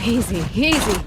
Easy, easy.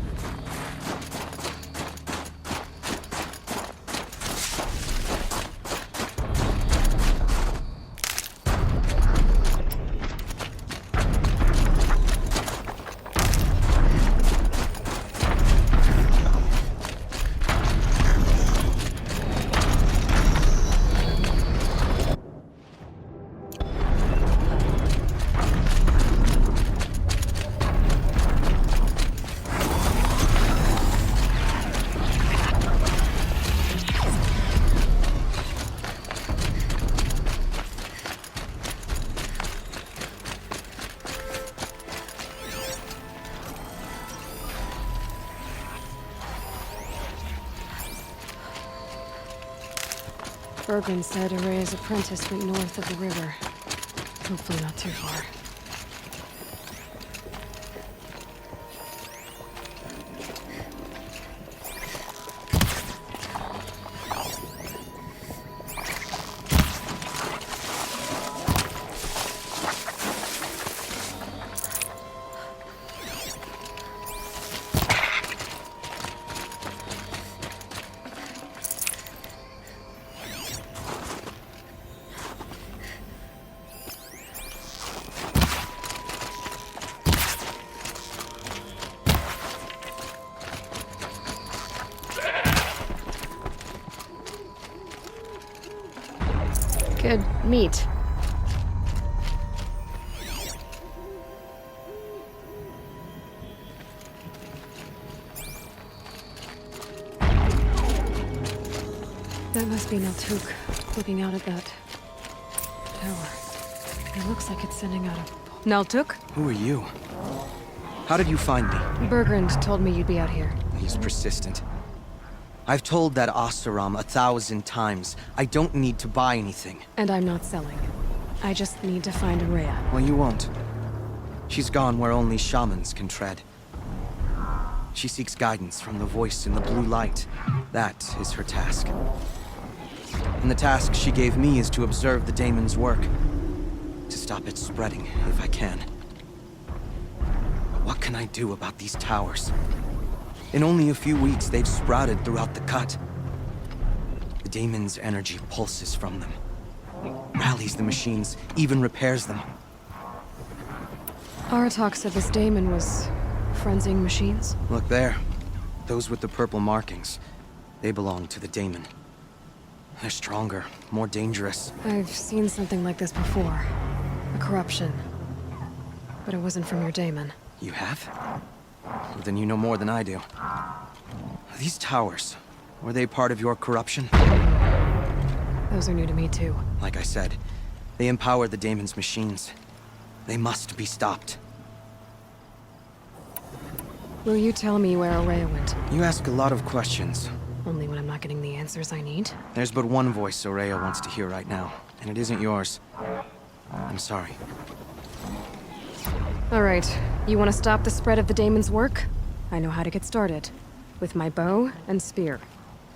Bergen said Araya's apprentice went north of the river. Hopefully not too far. Good meat. That must be Naltuk, looking out at that tower. It looks like it's sending out a... Naltuk? Who are you? How did you find me? Bergrand told me you'd be out here. He's persistent. I've told that Oseram 1,000 times. I don't need to buy anything. And I'm not selling. I just need to find Araya. Well, you won't. She's gone where only shamans can tread. She seeks guidance from the voice in the blue light. That is her task. And the task she gave me is to observe the daemon's work. To stop it spreading, if I can. But what can I do about these towers? In only a few weeks, they've sprouted throughout the cut. The daemon's energy pulses from them. Rallies the machines, even repairs them. Aratak said this daemon was frenzying machines. Look there. Those with the purple markings. They belong to the daemon. They're stronger, more dangerous. I've seen something like this before. A corruption. But it wasn't from your daemon. You have? Well, then you know more than I do. These towers, were they part of your corruption? Those are new to me too. Like I said, they empower the daemon's machines. They must be stopped. Will you tell me where Araya went? You ask a lot of questions. Only when I'm not getting the answers I need. There's but one voice Araya wants to hear right now, and it isn't yours. I'm sorry. Alright, you want to stop the spread of the daemon's work? I know how to get started. With my bow and spear.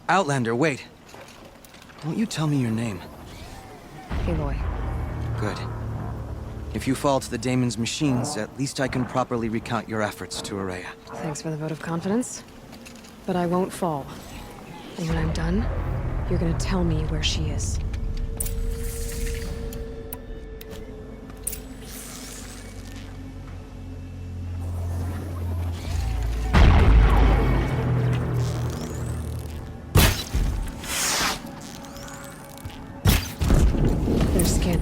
Outlander, wait. Won't you tell me your name? Aloy. Good. If you fall to the daemon's machines, at least I can properly recount your efforts to Araya. Thanks for the vote of confidence. But I won't fall. And when I'm done, you're gonna tell me where she is. Their skin.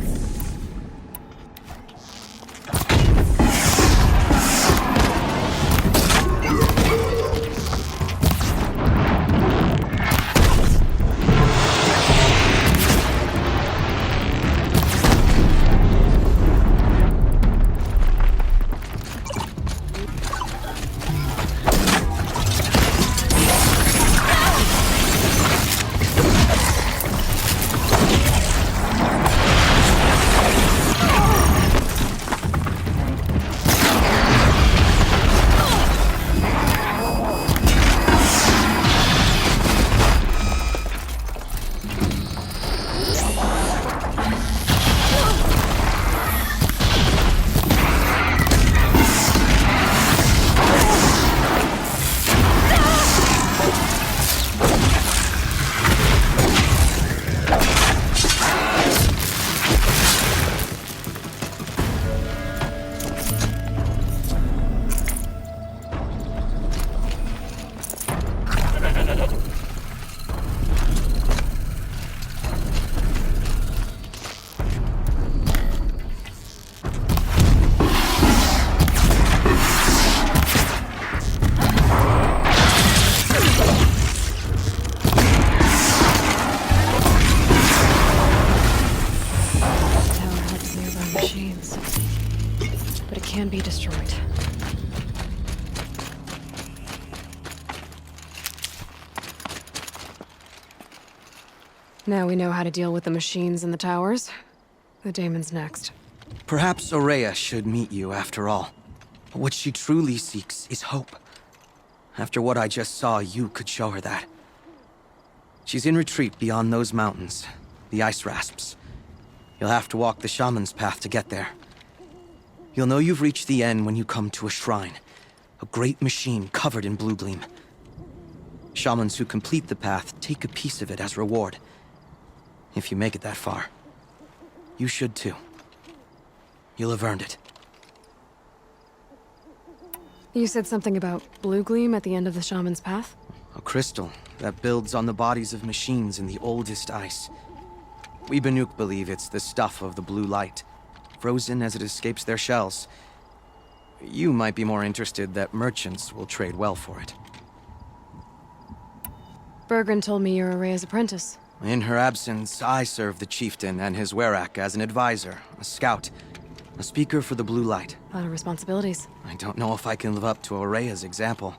machines. But it can be destroyed. Now we know how to deal with the machines in the towers. The daemon's next. Perhaps Aurea should meet you after all. What she truly seeks is hope. After what I just saw, you could show her that. She's in retreat beyond those mountains, the ice rasps. You'll have to walk the Shaman's path to get there. You'll know you've reached the end when you come to a shrine. A great machine covered in blue gleam. Shamans who complete the path take a piece of it as reward. If you make it that far, you should too. You'll have earned it. You said something about blue gleam at the end of the Shaman's path? A crystal that builds on the bodies of machines in the oldest ice. We Banuk believe it's the stuff of the blue light, frozen as it escapes their shells. You might be more interested that merchants will trade well for it. Bergren told me you're Aurea's apprentice. In her absence, I serve the chieftain and his werak as an advisor, a scout, a speaker for the blue light. A lot of responsibilities. I don't know if I can live up to Aurea's example,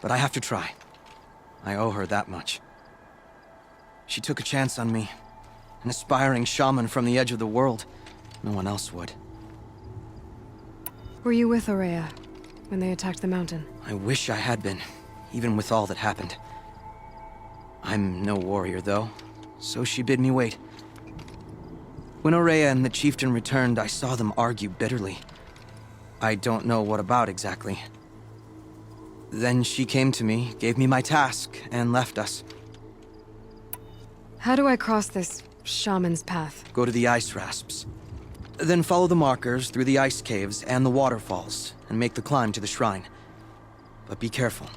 but I have to try. I owe her that much. She took a chance on me. An aspiring shaman from the edge of the world. No one else would. Were you with Aurea when they attacked the mountain? I wish I had been, even with all that happened. I'm no warrior, though, so she bid me wait. When Aurea and the chieftain returned, I saw them argue bitterly. I don't know what about exactly. Then she came to me, gave me my task, and left us. How do I cross this shaman's path? Go to the ice rasps. Then follow the markers through the ice caves and the waterfalls, and make the climb to the shrine. But be careful.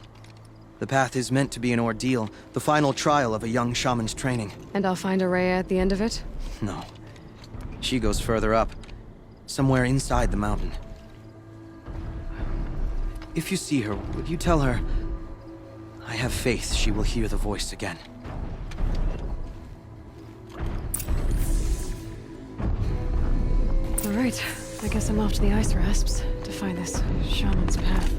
The path is meant to be an ordeal, the final trial of a young shaman's training. And I'll find Aurea at the end of it? No. She goes further up, somewhere inside the mountain. If you see her, would you tell her, I have faith she will hear the voice again. All right, I guess I'm off to the ice rasps to find this shaman's path.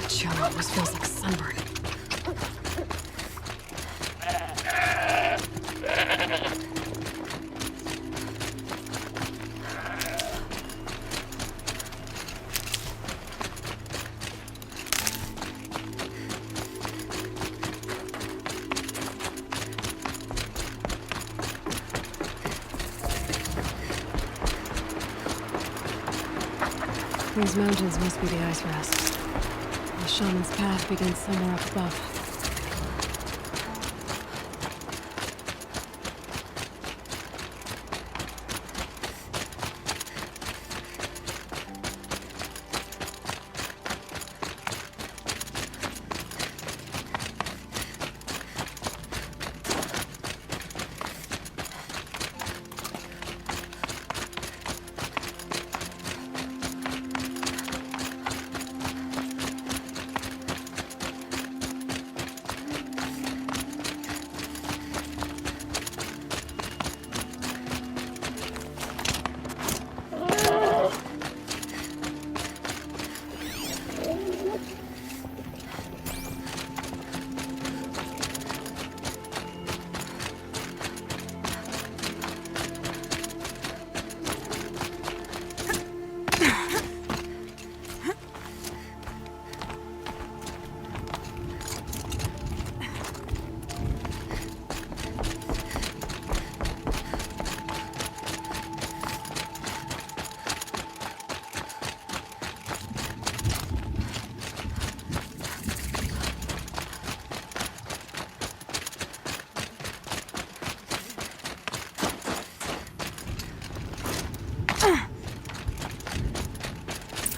Chill, almost feels like sunburn. These mountains must be the ice rasps. The shaman's path begins somewhere up above.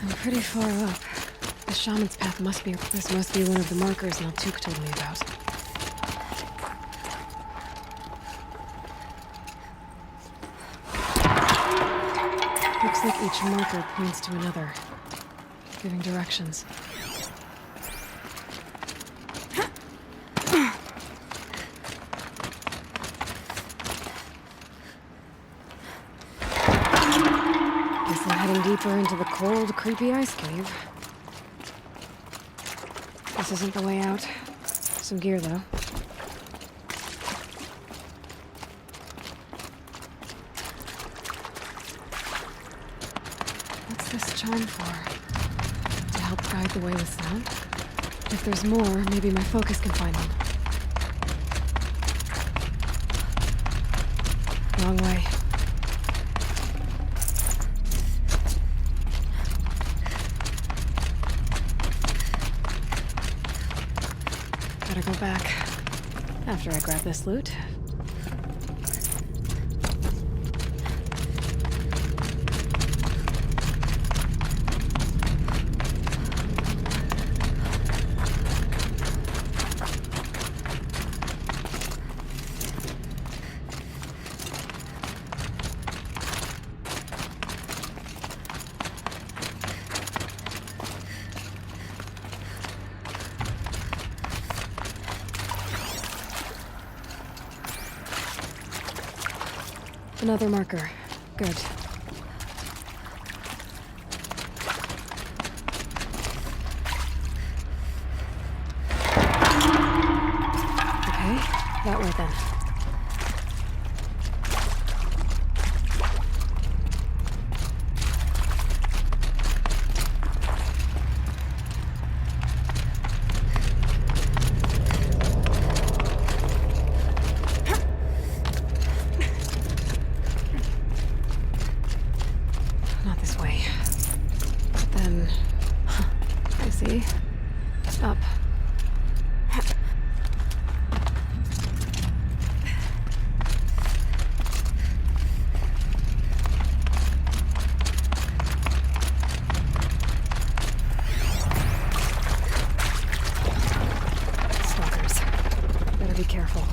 I'm pretty far up. The shaman's path must be... This must be one of the markers Naltuk told me about. Looks like each marker points to another, giving directions. Guess I'm heading deeper into the cold, creepy ice cave. This isn't the way out. Some gear, though. What's this chime for? To help guide the way with sound? If there's more, maybe my focus can find them. Wrong way. Better go back. After I grab this loot. Another marker. Good. Okay, that way then. Not this way. But then... I see. Up. Stalkers. Better be careful.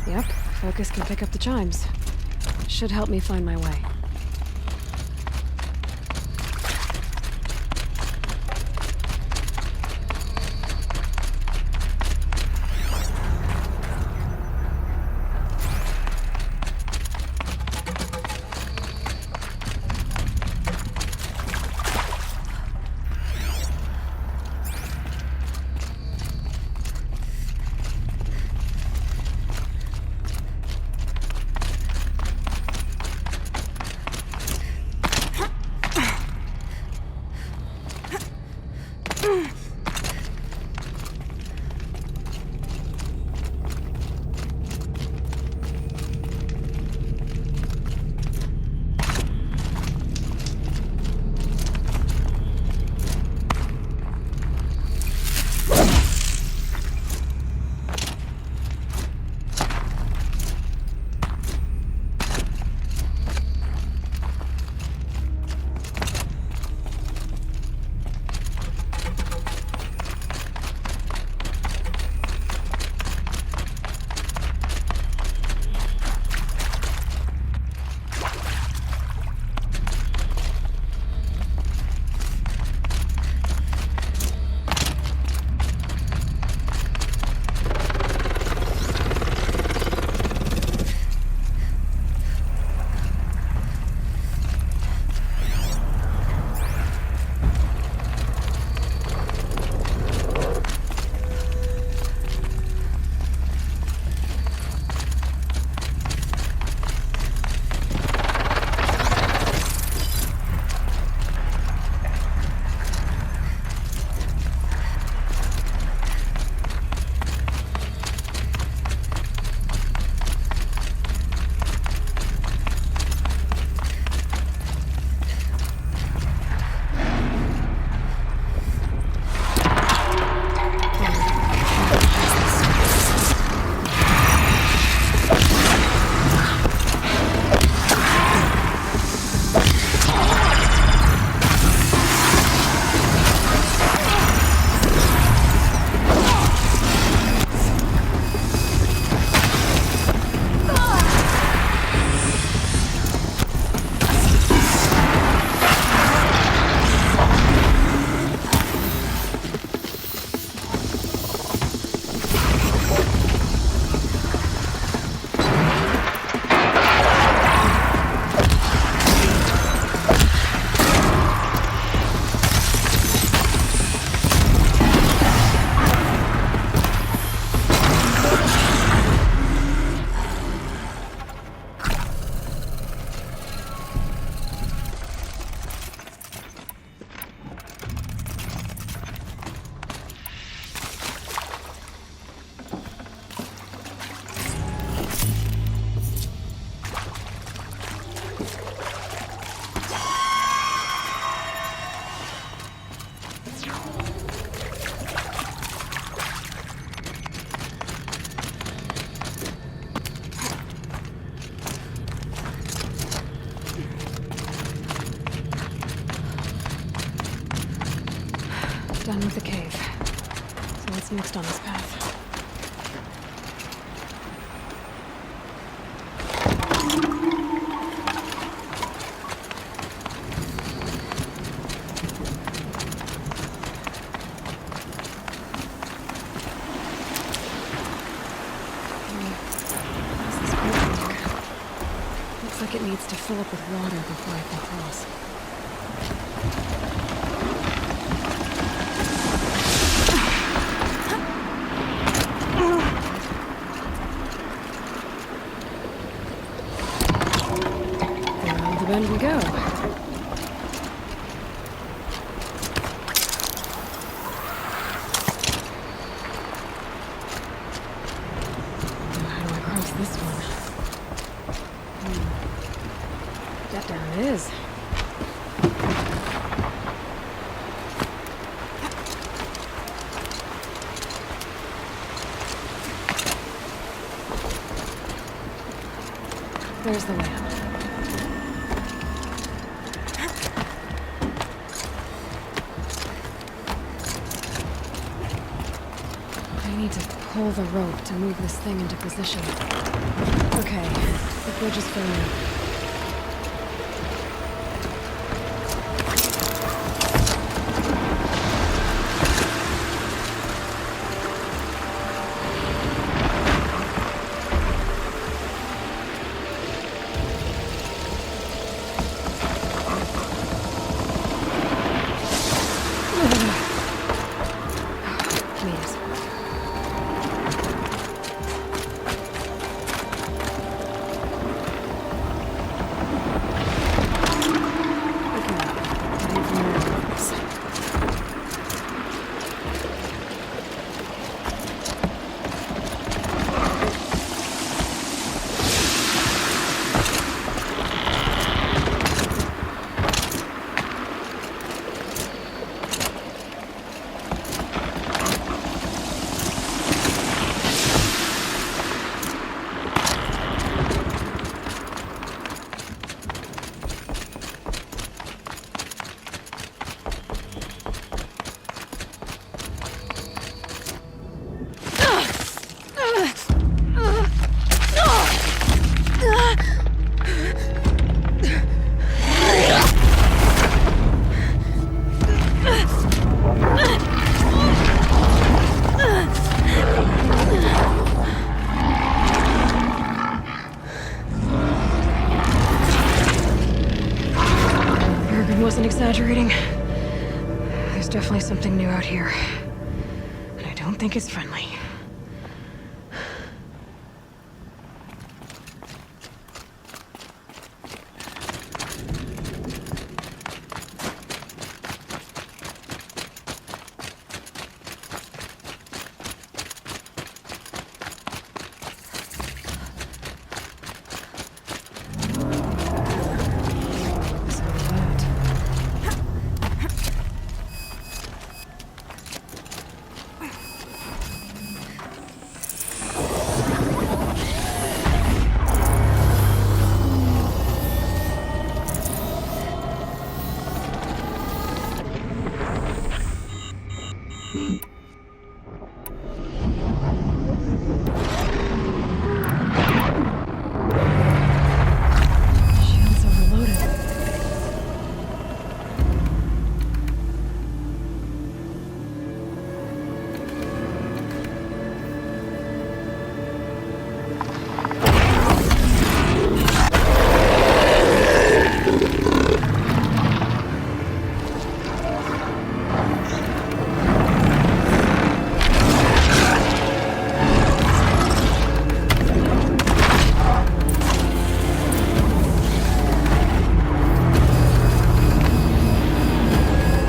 Yep, focus can pick up the chimes. Should help me find my way. Done with the cave. So what's next on this path? How's this boat look? Looks like it needs to fill up with water before I can cross. Around we go. Now how do I cross this one? That down it is. There's the lamp. I need to pull the rope to move this thing into position. Okay, the bridge is filling up. Please. There's definitely something new out here. And I don't think it's friendly. Shields overloaded.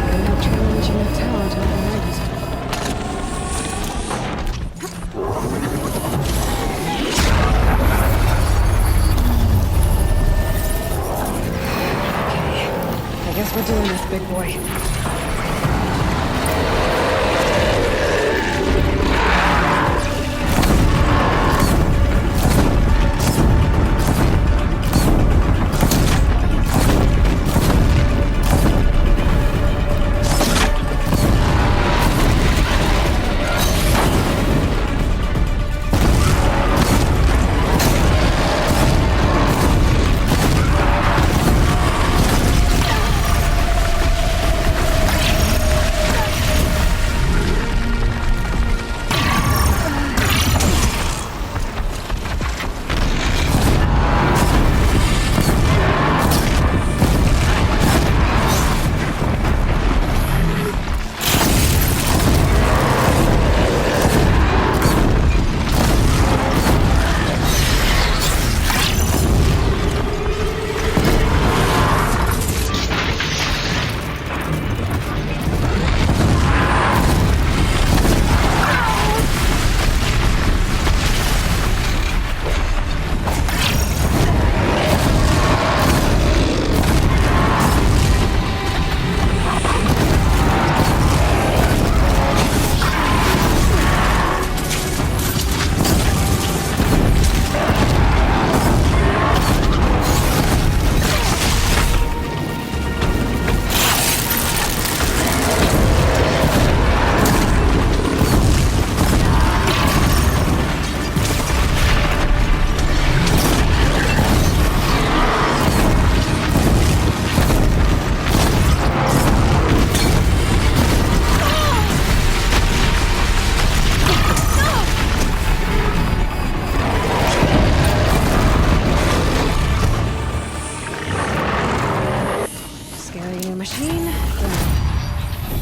I'm not challenging that talent overnight. Okay, I guess we're doing this, big boy. Scary new machine. Done.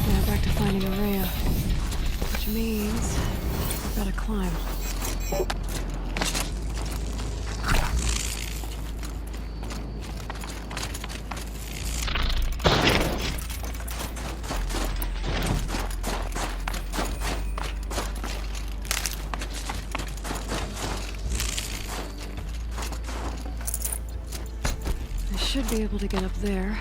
Now back to finding Araya. Which means we've got to climb. I should be able to get up there.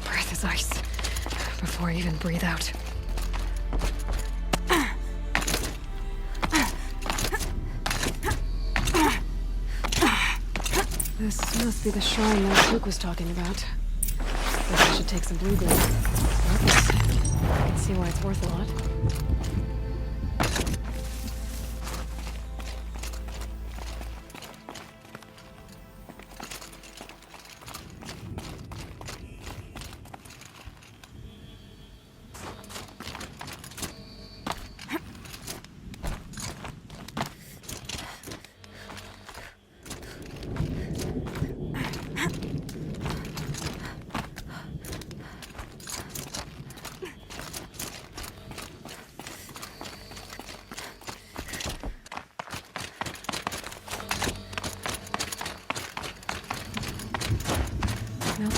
Breath is ice. before I even breathe out. This must be the shrine that Luke was talking about. Guess I should take some blue gold. I can see why it's worth a lot.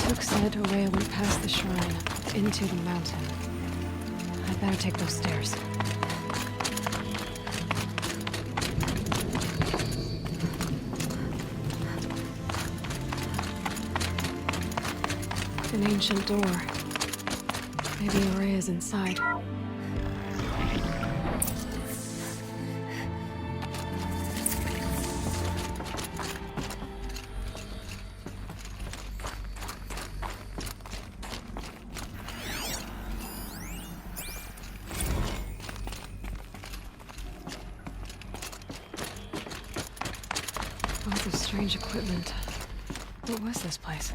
Luke said Orea went past the shrine, into the mountain. I'd better take those stairs. An ancient door. Maybe Orea's inside. Lots of strange equipment. What was this place?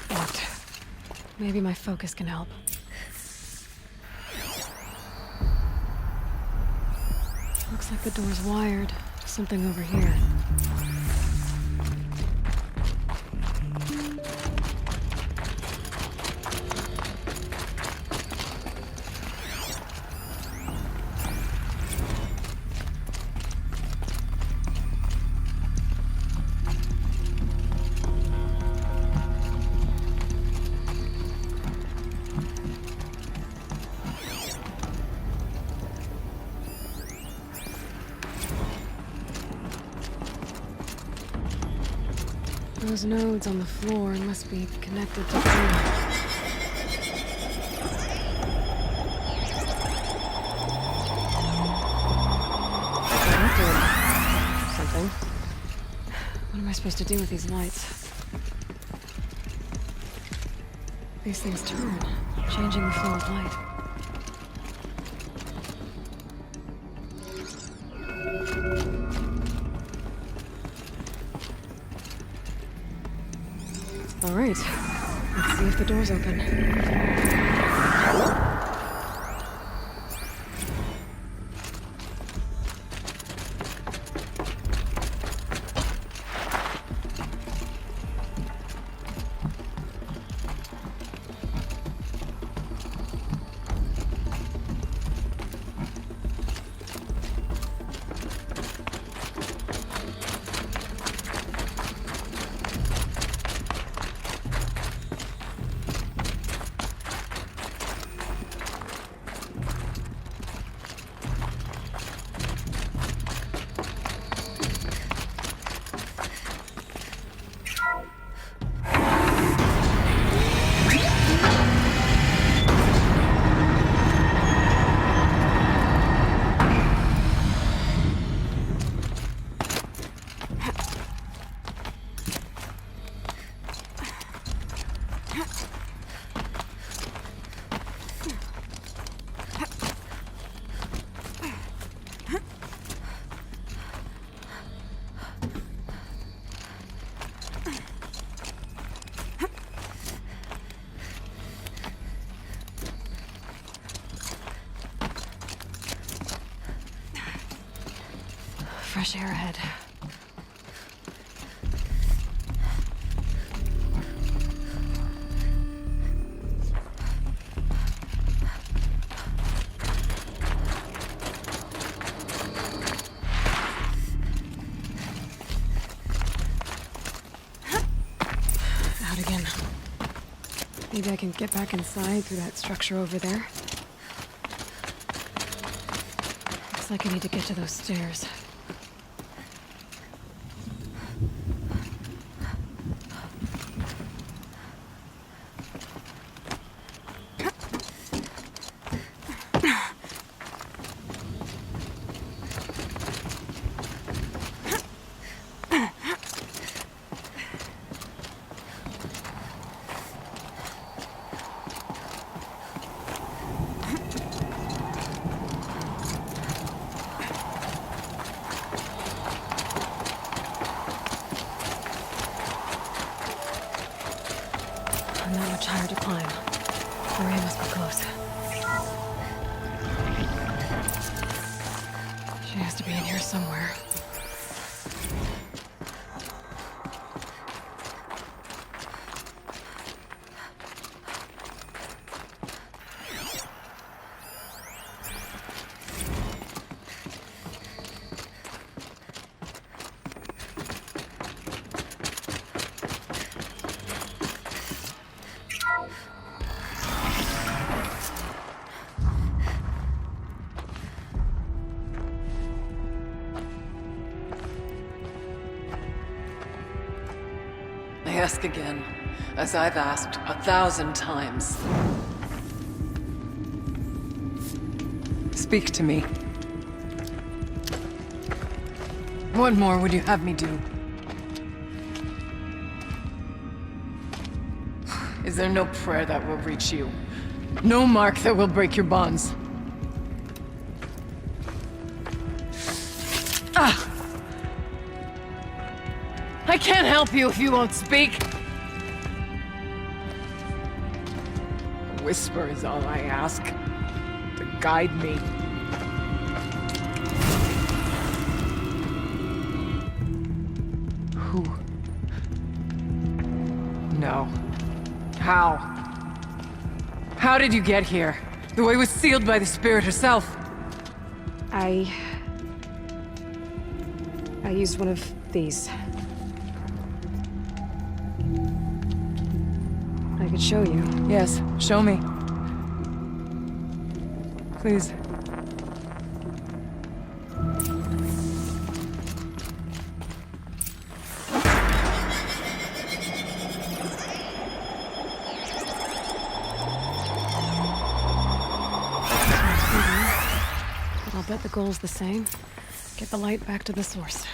Locked. Maybe my focus can help. Looks like the door's wired to something over here. Those nodes on the floor must be connected to something. What am I supposed to do with these lights? These things turn, changing the flow of light. All right, let's see if the door's open. Fresh air ahead. Out again. Maybe I can get back inside through that structure over there. Looks like I need to get to those stairs. Not much higher to climb. Maria must be close. She has to be in here somewhere. I ask again, as I've asked 1,000 times. Speak to me. What more would you have me do? Is there no prayer that will reach you? No mark that will break your bonds? Ah! I can't help you if you won't speak. A whisper is all I ask, to guide me. Who? No. How? How did you get here? The way was sealed by the spirit herself. I used one of these. I could show you. Yes, show me. Please. But I'll bet the goal's the same. Get the light back to the source.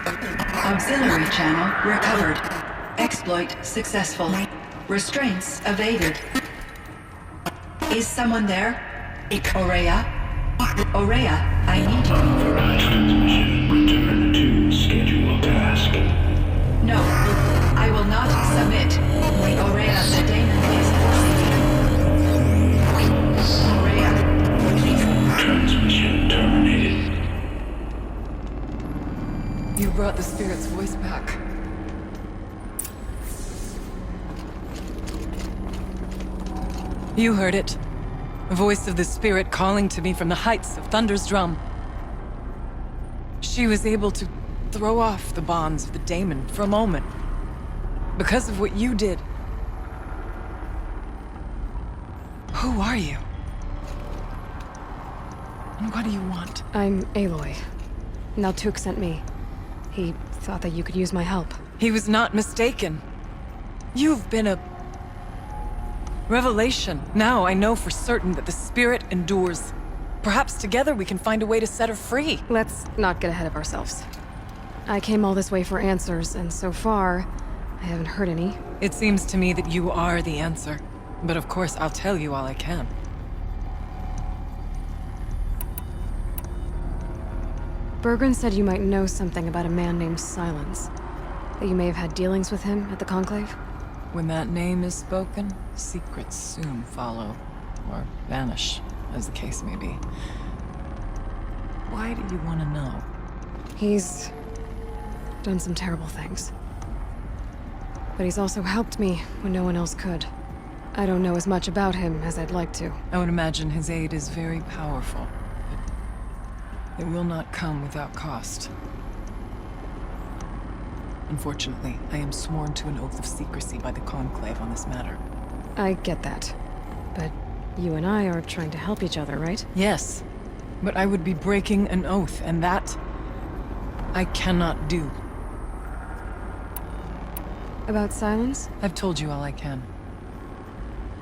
Auxiliary channel recovered. Exploit successful. Restraints evaded. Is someone there? Aurea? Aurea, I need you. Authorized transmission. Return to scheduled task. No, I will not submit. Aurea, the daemon is forcing you. Aurea, please. Transmission terminated. You brought the spirit's voice back. You heard it. The voice of the spirit calling to me from the heights of Thunder's drum. She was able to throw off the bonds of the daemon for a moment. Because of what you did. Who are you? And what do you want? I'm Aloy. Naltuk sent me. He thought that you could use my help. He was not mistaken. You've been a revelation. Now I know for certain that the spirit endures. Perhaps together we can find a way to set her free. Let's not get ahead of ourselves. I came all this way for answers, and so far, I haven't heard any. It seems to me that you are the answer. But of course, I'll tell you all I can. Bergren said you might know something about a man named Silence. That you may have had dealings with him at the Conclave? When that name is spoken, secrets soon follow. Or vanish, as the case may be. Why do you want to know? He's done some terrible things. But he's also helped me when no one else could. I don't know as much about him as I'd like to. I would imagine his aid is very powerful. But it will not come without cost. Unfortunately, I am sworn to an oath of secrecy by the Conclave on this matter. I get that. But you and I are trying to help each other, right? Yes, but I would be breaking an oath, and that I cannot do. About Silence? I've told you all I can.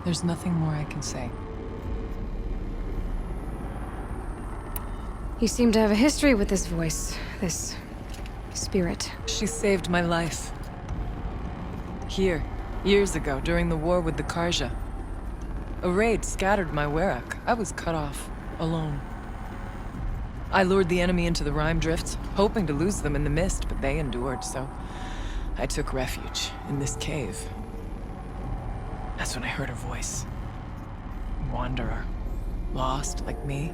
There's nothing more I can say. You seem to have a history with this voice, this spirit. She saved my life. Here, years ago, during the war with the Karja. A raid scattered my Werak. I was cut off, alone. I lured the enemy into the Rime Drifts, hoping to lose them in the mist, but they endured, so I took refuge in this cave. That's when I heard her voice. Wanderer. Lost, like me.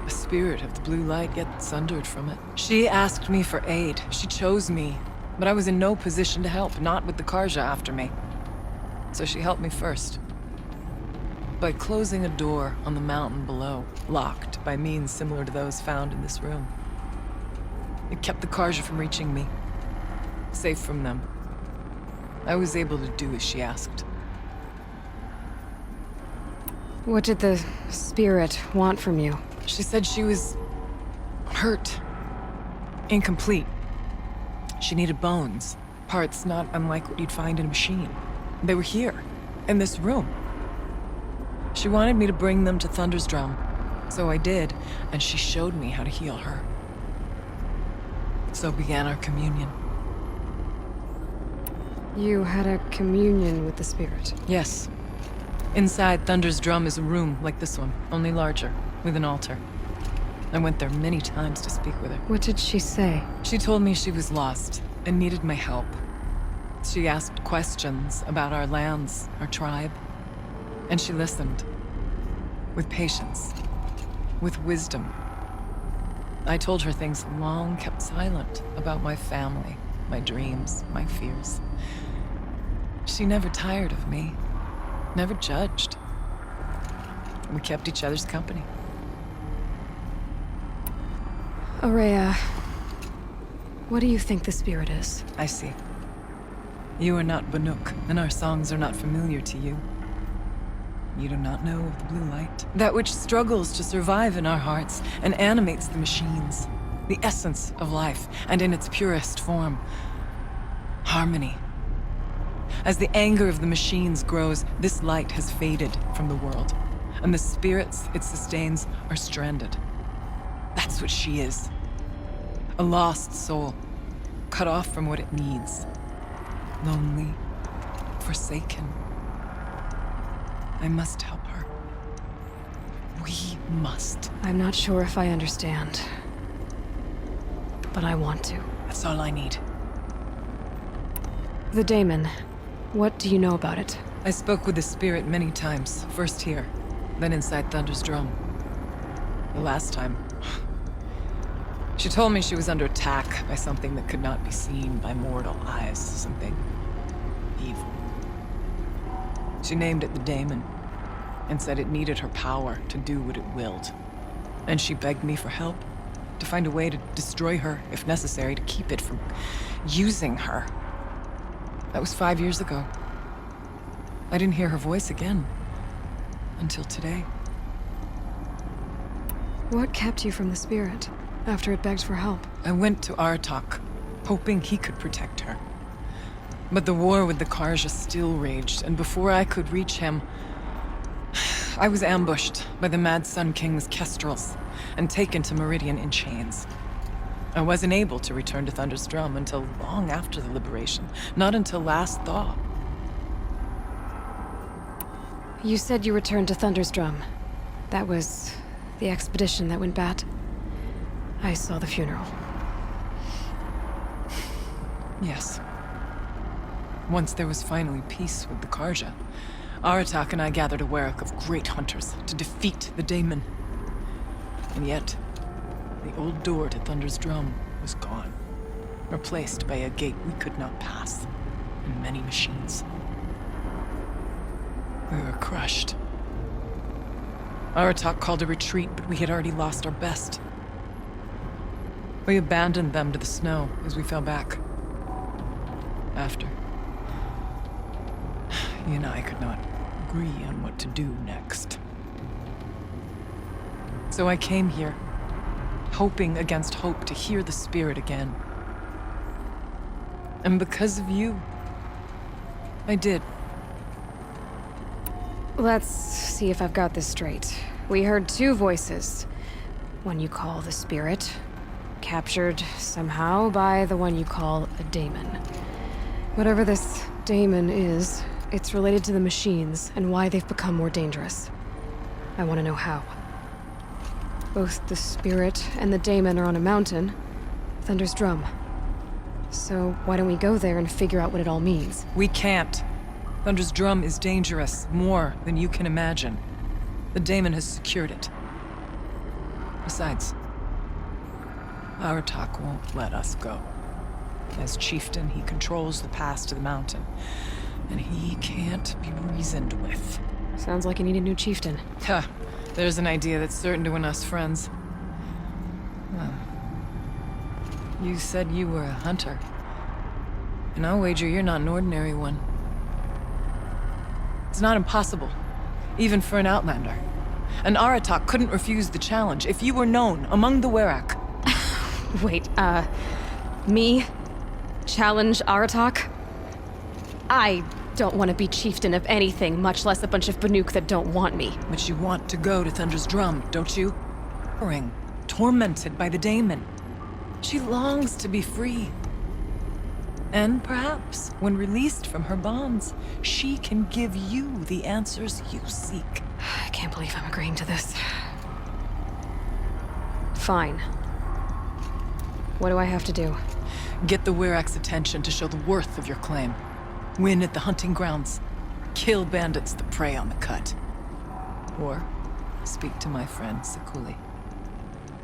A spirit of the blue light, yet sundered from it. She asked me for aid. She chose me. But I was in no position to help, not with the Karja after me. So she helped me first. By closing a door on the mountain below, locked by means similar to those found in this room. It kept the Karja from reaching me. Safe from them. I was able to do as she asked. What did the spirit want from you? She said she was hurt. Incomplete. She needed bones. Parts not unlike what you'd find in a machine. They were here, in this room. She wanted me to bring them to Thunder's drum. So I did, and she showed me how to heal her. So began our communion. You had a communion with the spirit. Yes. Inside Thunder's drum is a room like this one, only larger, with an altar. I went there many times to speak with her. What did she say? She told me she was lost and needed my help. She asked questions about our lands, our tribe. And she listened. With patience. With wisdom. I told her things long kept silent about my family, my dreams, my fears. She never tired of me. Never judged. We kept each other's company. Aurea, what do you think the spirit is? I see. You are not Banuk, and our songs are not familiar to you. You do not know of the blue light. That which struggles to survive in our hearts and animates the machines. The essence of life, and in its purest form. Harmony. As the anger of the machines grows, this light has faded from the world, and the spirits it sustains are stranded. That's what she is. A lost soul, cut off from what it needs. Lonely, forsaken. I must help her. We must. I'm not sure if I understand. But I want to. That's all I need. The daemon. What do you know about it? I spoke with the spirit many times. First here, then inside Thunder's drum. The last time, she told me she was under attack by something that could not be seen by mortal eyes. Something evil. She named it the daemon, and said it needed her power to do what it willed. And she begged me for help, to find a way to destroy her, if necessary, to keep it from using her. That was 5 years ago. I didn't hear her voice again, until today. What kept you from the spirit, after it begged for help? I went to Aratak, hoping he could protect her. But the war with the Karja still raged, and before I could reach him, I was ambushed by the Mad Sun King's kestrels and taken to Meridian in chains. I wasn't able to return to Thunder's drum until long after the liberation, not until last thaw. You said you returned to Thunder's drum. That was the expedition that went bad. I saw the funeral. Yes. Once there was finally peace with the Karja, Aratak and I gathered a werak of great hunters to defeat the daemon. And yet, the old door to Thunder's drum was gone, replaced by a gate we could not pass, and many machines. We were crushed. Aratak called a retreat, but we had already lost our best. We abandoned them to the snow as we fell back. After, he and I could not agree on what to do next. So I came here, hoping against hope to hear the spirit again. And because of you, I did. Let's see if I've got this straight. We heard two voices. One you call the spirit, captured somehow by the one you call a daemon. Whatever this daemon is, it's related to the machines and why they've become more dangerous. I want to know how. Both the spirit and the daemon are on a mountain, Thunder's drum. So why don't we go there and figure out what it all means? We can't. Thunder's drum is dangerous, more than you can imagine. The daemon has secured it. Besides, Aratak won't let us go. As chieftain, he controls the pass to the mountain, and he can't be reasoned with. Sounds like you need a new chieftain. Huh. There's an idea that's certain to win us friends. Well, you said you were a hunter. And I'll wager you're not an ordinary one. It's not impossible, even for an outlander. An Aratak couldn't refuse the challenge if you were known among the werak. Wait, me? Challenge Aratak? I don't want to be chieftain of anything, much less a bunch of Banuk that don't want me. But you want to go to Thunder's drum, don't you? Tormented by the daemon. She longs to be free. And perhaps, when released from her bonds, she can give you the answers you seek. I can't believe I'm agreeing to this. Fine. What do I have to do? Get the werak's attention to show the worth of your claim. Win at the hunting grounds. Kill bandits that prey on the cut. Or speak to my friend Sekuli.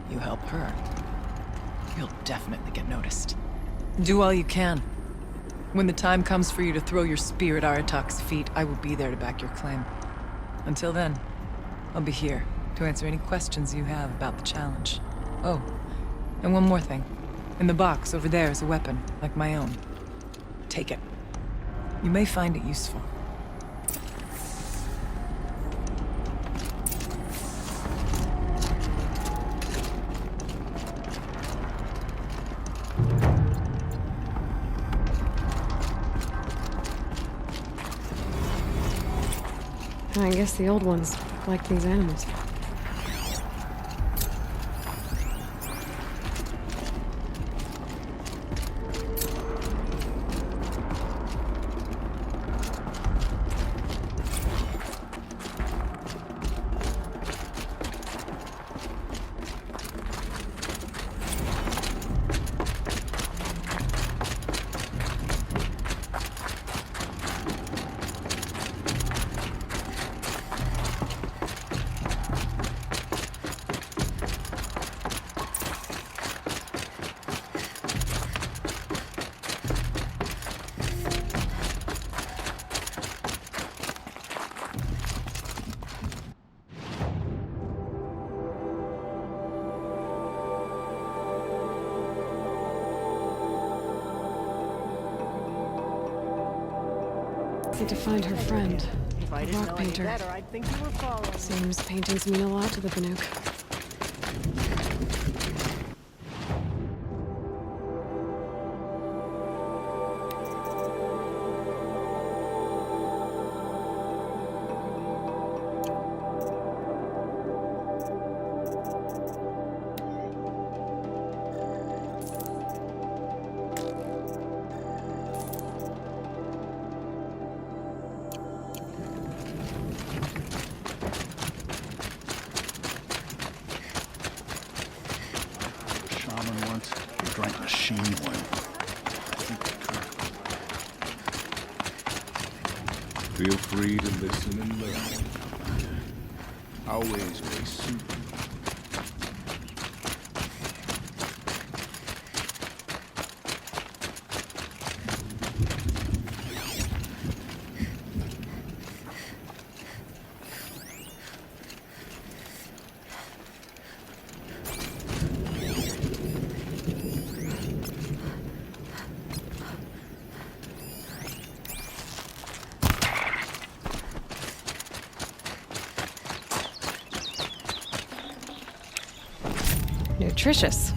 You help her, you'll definitely get noticed. Do all you can. When the time comes for you to throw your spear at Aratak's feet, I will be there to back your claim. Until then, I'll be here to answer any questions you have about the challenge. Oh, and one more thing. In the box over there is a weapon, like my own. Take it. You may find it useful. I guess the old ones like these animals. Need to find her friend, If I the didn't rock know any painter. better, I'd think you were following. Seems paintings mean a lot to the Banuk. A shaman once. He drank machine oil. Feel free to listen and learn. Always may suit you. Nutritious.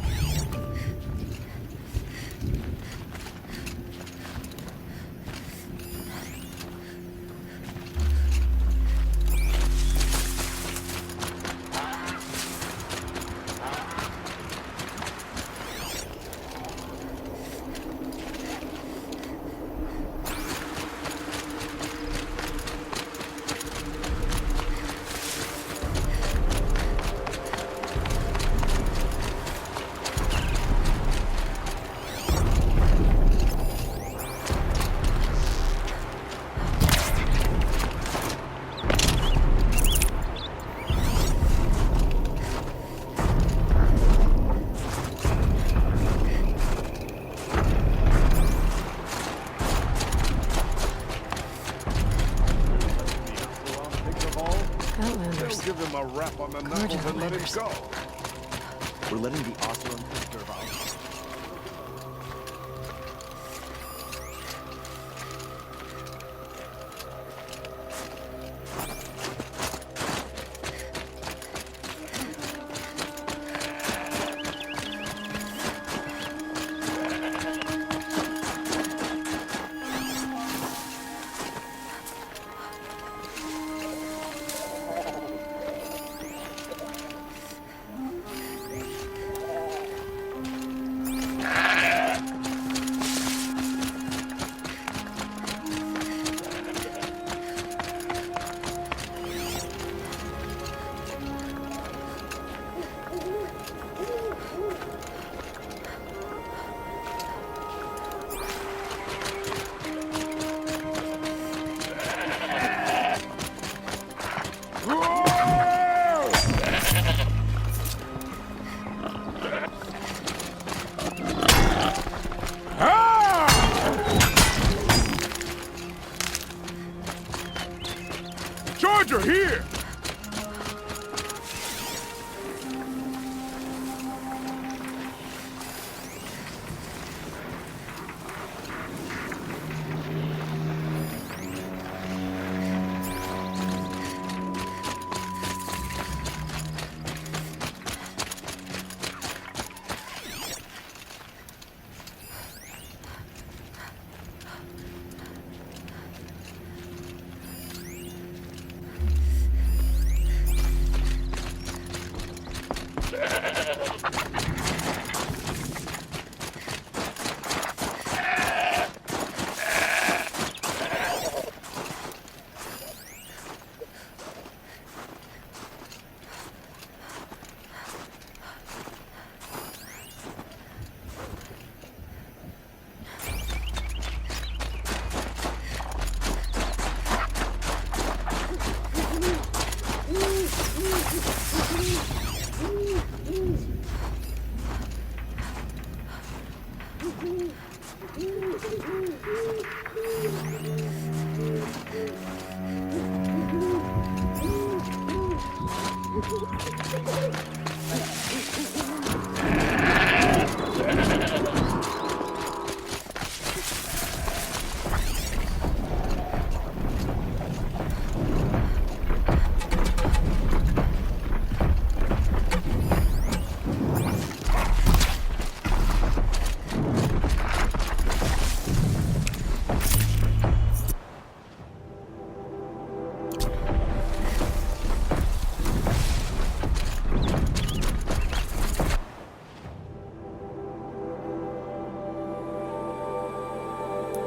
Outlanders. Give him a rap on the Gorge knuckles and let him Outlanders. go. We're letting the Oseram take care of ours. Charger here!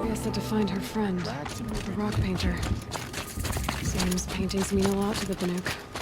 Maria said to find her friend, the rock painter. Seems paintings mean a lot to the Banuk.